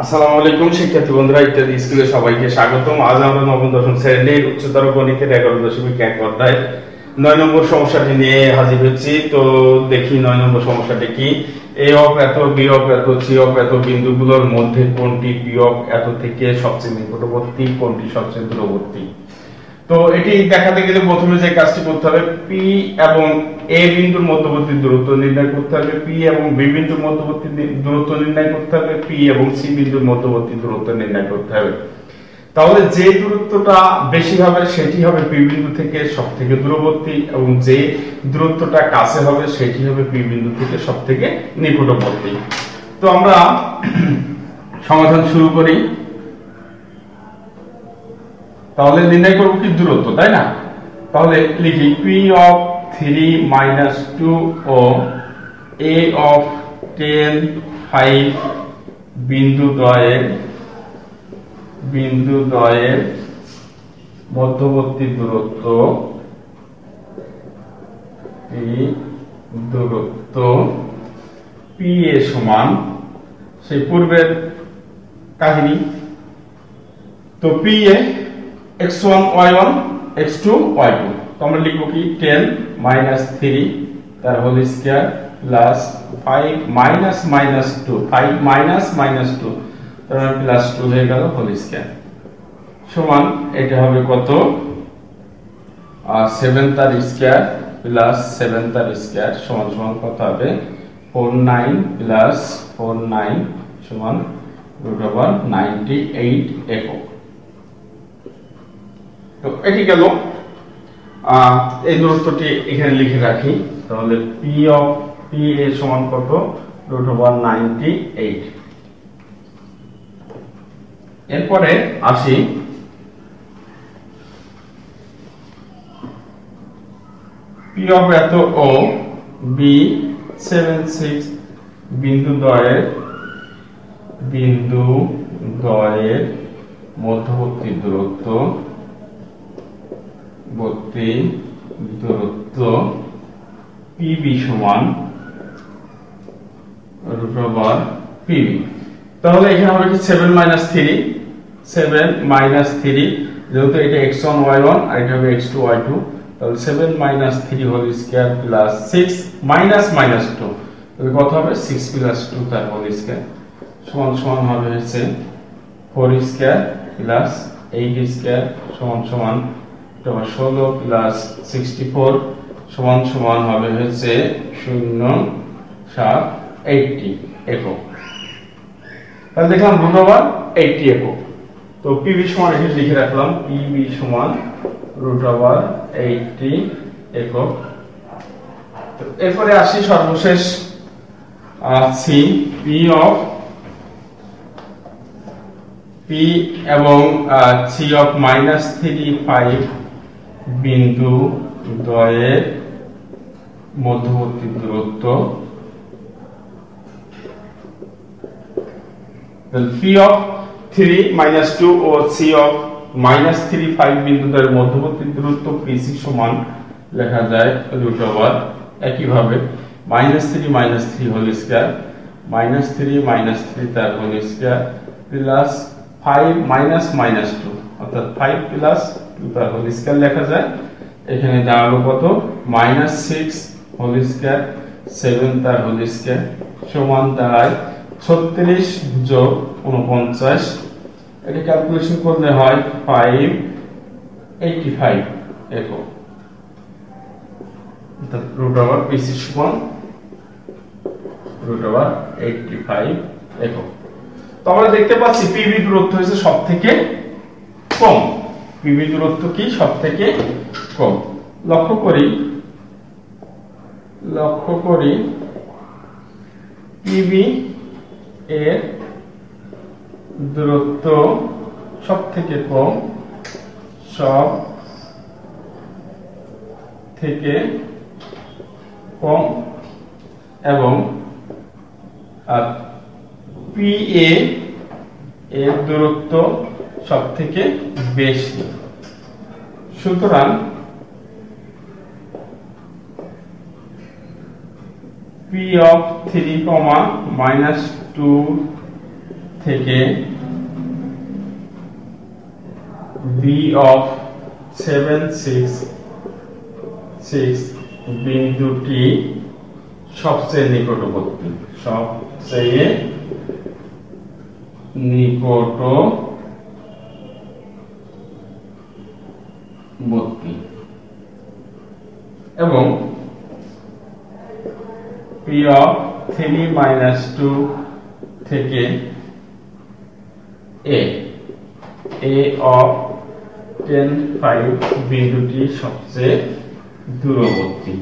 আসসালামু আলাইকুম শিক্ষার্থী বন্ধুরা, ইত্যাদি স্কুলে সবাইকে স্বাগতম। আজ আমরা নবম দশম শ্রেণীর উচ্চতর গণিতের 11.1 অধ্যায় 9 নম্বর সমস্যাটি নিয়ে হাজির হচ্ছি। তো দেখি 9 নম্বর সমস্যাটি কি। এ অফ এত, বি অফ এত, সি অফ এত বিন্দুগুলোর মধ্যে কোনটি পি অফ এত থেকে সবচেয়ে নিকটবর্তী, কোনটি সবচেয়ে দূরবর্তী। তো এটি দেখাতে গেলে প্রথমে যে কাজটি করতে হবে, পি এবং এ বিন্দুর মধ্যবর্তী দূরত্ব নির্ণয় করতে হবে, পি এবং বি বিন্দুর মধ্যবর্তী দূরত্ব নির্ণয় করতে হবে, পি এবং সি বিন্দুর মধ্যবর্তী দূরত্ব নির্ণয় করতে হবে। তাহলে যে দূরত্বটা বেশি হবে সেটি হবে পি বিন্দু থেকে সবথেকে দূরবর্তী, এবং যে দূরত্বটা কাছে হবে সেটি হবে পি বিন্দু থেকে সবথেকে নিকটবর্তী। তো আমরা সমাধান শুরু করি। তাহলে নির্ণয় করব কি দূরত্ব, তাই না? তাহলে লিখি পি অফ 3 - 2 ও এ অফ 10 5 বিন্দুদ্বয়ের মধ্যবর্তী দূরত্ব পি এ সমান সেই পূর্বের কাহিনী। তো P A x1 y1 x2 y2, তো আমরা লিখব কি 10 - 3 তার হোল স্কয়ার প্লাস 5 - 2 5 - 2 তার প্লাস 2 হয়ে গেল হোল স্কয়ার সমান এটা হবে কত 7 তার স্কয়ার প্লাস 7 তার স্কয়ার সমান সমান কত হবে 49 প্লাস 49 সমান √98 একক। তো এটি গেল। এই দূরত্বটি এখানে লিখে রাখি। তাহলে পি অফ পি এ সমান কত √98। এরপরে আসি পি অফ এত ও বি 76 বিন্দুদ্বয়ের মধ্যবর্তী দূরত্ব পিবি সমান √পিবি। তাহলে এখানে হবে কি 7 - 3 যেহেতু এটা x1 y1 আর এটা হবে x2 y2, তাহলে 7 - 3 হোল স্কয়ার প্লাস 6 - 2 তাহলে কত হবে 6 + 2 তার হোল স্কয়ার সমান সমান হবে হচ্ছে 4 স্কয়ার প্লাস 8 স্কয়ার সমান সমান 16 প্লাস 64 সমান সমান হবে হচ্ছে 0.780 একক। তাহলে দেখলাম √80 একক। তো পিবি সমান এখানে লিখে রাখলাম পিবি সমান √80 একক। তো এরপরে আসি সর্বশেষ সি পি অফ পি এবং সি অফ -3 5 বিন্দুদ্বয়ের মধ্যবর্তী দূরত্ব পি অফ 3 - 2 ও সি অফ -3 5 বিন্দুদ্বয়ের মধ্যবর্তী দূরত্ব পিসি সমান লেখা যায় √ একইভাবে -3 - 3 হোল স্কয়ার -3 তার হোল স্কয়ার প্লাস 5 - 2 অর্থাৎ 5 প্লাস 2 তার হোল স্কয়ার লেখা যায়। এখানে দাঁড়ালো কত -6 হোল স্কয়ার 7 তার হোল স্কয়ার সমান দাঁড়ায় 36 যোগ 49। এটা ক্যালকুলেশন করলে হয় 585 একক। অর্থাৎ √পিসি সমান √85 একক। তো আমরা দেখতে পাচ্ছি পিবি দূরত্ব হচ্ছে সবথেকে কম। পিবি দূরত্ব কি সবথেকে কম। লক্ষ্য করি পিবি এর দূরত্ব সবথেকে কম এবং পি এর দূরত্ব সবথেকে বেশি। সুতরাং P of 3, -2 থেকে V of 7 6 6 বিন্দুটি সবচেয়ে নিকটবর্তী, সবচেয়ে নিকটবর্তী এবং P of 3 minus 2 থেকে A of 10 5 বিন্দুটি সবচেয়ে দূরবর্তী।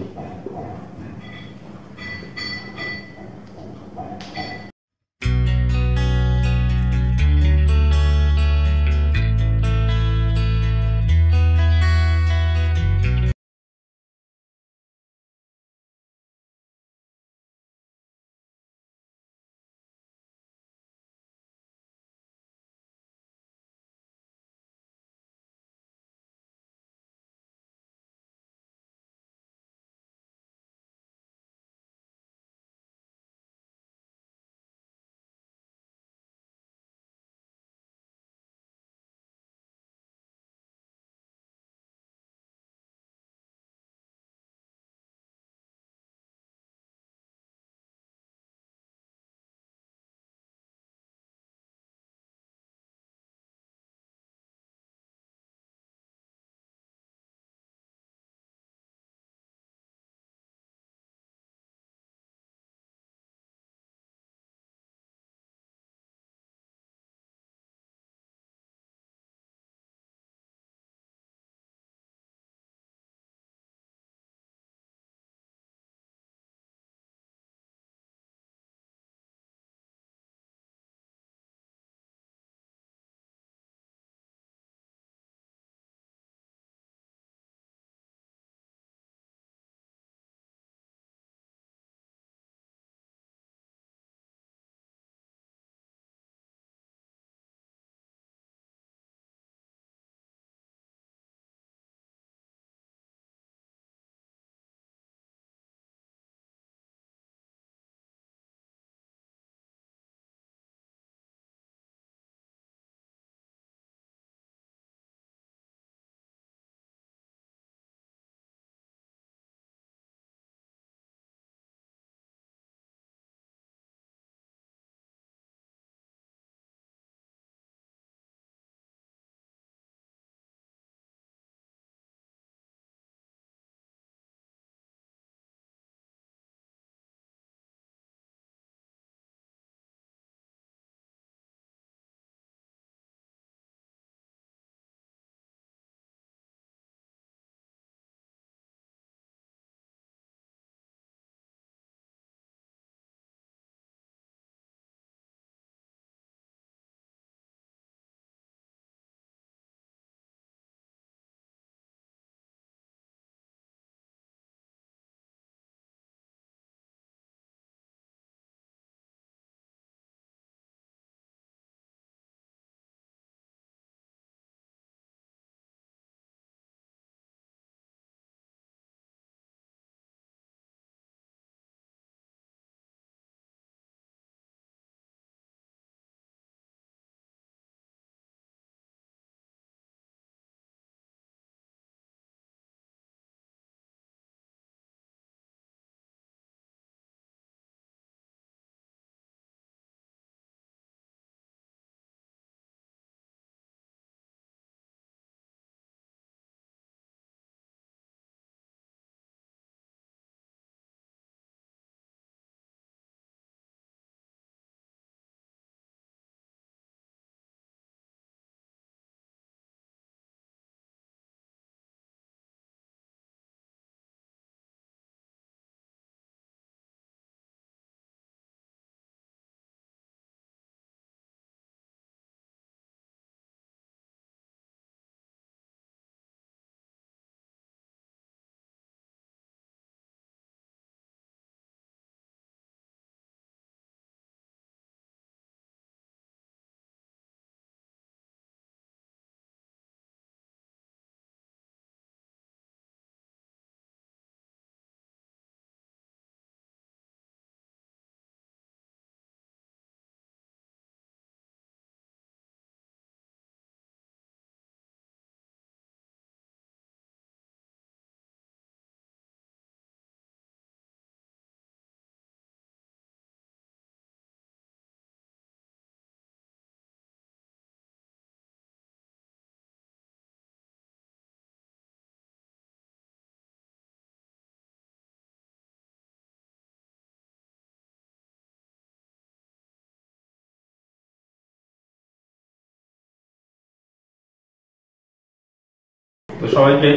তো সবাইকে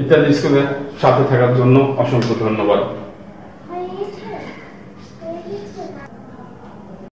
ইত্যাদি স্কুলের সাথে থাকার জন্য অসংখ্য ধন্যবাদ।